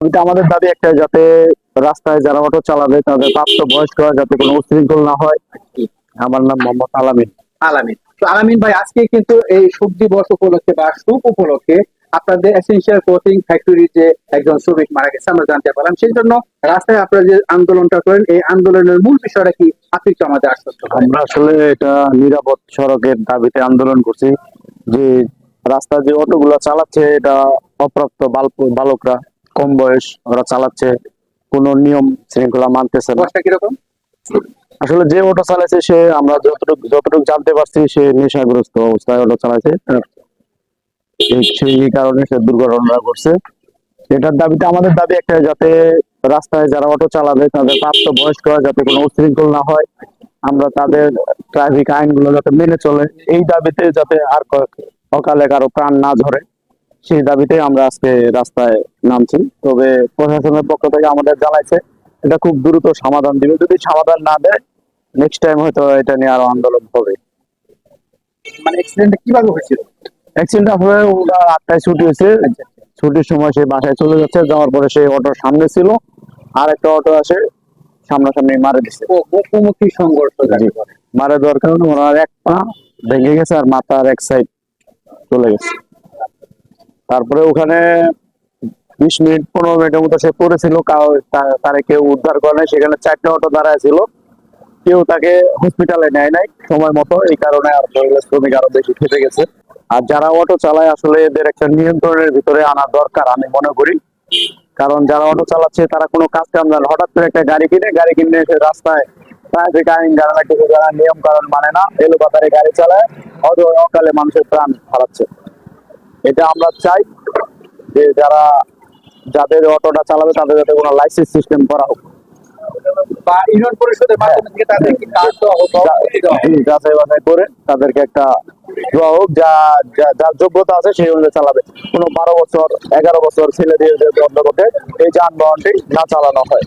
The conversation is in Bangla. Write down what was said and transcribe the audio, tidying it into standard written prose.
এটা আমাদের দাবি একটা, যাতে রাস্তায় যারা অটো চালাবে তাদের প্রাপ্ত বয়স্ক যাতে কোনো উচ্ছৃঙ্খল না হয়। আমার নাম মোহাম্মদ আলামিন। আলামিন। তো আলামিন ভাই, আজকে কিন্তু এই শুভ দিবস উপলক্ষে বা শুভ উপলক্ষে আপনাদের এসেনশিয়াল ক্লোথিং ফ্যাক্টরি যে একজন শ্রমিক মারা গেছে আমরা জানতে পারলাম, সেই জন্য রাস্তায় আপনারা যে আন্দোলনটা করেন, এই আন্দোলনের মূল বিষয়টা কি আপনি একটু আমাদের আশ্বস্ত করেন। আমরা আসলে এটা নিরাপদ সড়কের দাবিতে আন্দোলন করছি। যে রাস্তা যে অটোগুলো চালাচ্ছে এটা অপ্রাপ্ত বালকরা, কম বয়স ওরা চালাচ্ছে, কোনো নিয়ম শৃঙ্খলা মানতেছে না। বয়সটা কিরকম? আসলে যে অটো চালাচ্ছে সে, আমরা যতটুকু জানতে পারছি, সে নেশাগ্রস্ত অবস্থায় অটো চালাচ্ছে। সেই কারণে সে দুর্ঘটনা ঘটছে। এটার দাবিতে আমাদের দাবি একটা, যাতে রাস্তায় যারা অটো চালাবে তাদের প্রাপ্ত বয়স্ক যাতে কোনো উচ্ছৃঙ্খল না হয়, আমরা তাদের ট্রাফিক আইনগুলো যাতে মেনে চলে, এই দাবিতে যাতে আর অকালে কারো প্রাণ না ঝরে, সেই দাবিতে আমরা আজকে রাস্তায় নামছি। তবে প্রশাসনের পক্ষ থেকে আমাদের জানাইছে এটা খুব দ্রুত সমাধান দিবে। যদি সমাধান না দেয়, নেক্সট টাইম হয়তো এটা নিয়ে আরো আন্দোলন হবে। মানে অ্যাক্সিডেন্টটা কিভাবে হয়েছিল? অ্যাক্সিডেন্ট আসলে ওরা 8টায় ছুটি হয়েছে, ছুটির সময় সে বাসায় চলে যাচ্ছে, যাওয়ার পরে সে অটোর সামনে ছিল, আর একটা অটো আসে সামনাসামনি মারে দিচ্ছে। ও মুখোমুখি সংঘর্ষ যাকে বলে। মারা দেওয়ার কারণে ওনার এক পা ভেঙে গেছে আর মাথার এক সাইড চলে গেছে। তারপরে ওখানে 20 মিনিট 15 মিনিটের মতো সে পড়েছিল, তারে কেউ উদ্ধার করে নাই। সেখানে 4টে অটো দাঁড়ায় ছিল, কেউ তাকে হসপিটালে নেয় নাই সময় মতো। এই কারণে আর মহিলা শ্রমিক আরো বেশি খেপে গেছে। আর যারা অটো চালায় আসলে এদের একটা নিয়ন্ত্রণের ভিতরে আনা দরকার আমি মনে করি। কারণ যারা অটো চালাচ্ছে তারা কোনো কাজ কাম জানে, হঠাৎ করে একটা গাড়ি কিনে এসে রাস্তায় ট্রাফিক আইন জানে না, কিছু যারা নিয়ম কারণ মানে না, এলোপাতাড়ি গাড়ি চালায়, অকালে মানুষের প্রাণ হারাচ্ছে। এটা আমরা চাই যে যাদের অটোটা চালাবে তাদের যাতে কোনো লাইসেন্স সিস্টেম করা হোক, বা ইউনিয়ন পরিষদের মাধ্যমে থেকে তাদেরকে কার্ড দেওয়া হোক বা অনুমতি দেওয়া হোক। যাচাই বাছাই করে তাদেরকে একটা দেওয়া হোক, যার যোগ্যতা আছে সেই অনুযায়ী চালাবে। কোনো 12 বছর 11 বছর ছেলে দিয়ে অন্তর্গত এই যানবাহনটি না চালানো হয়।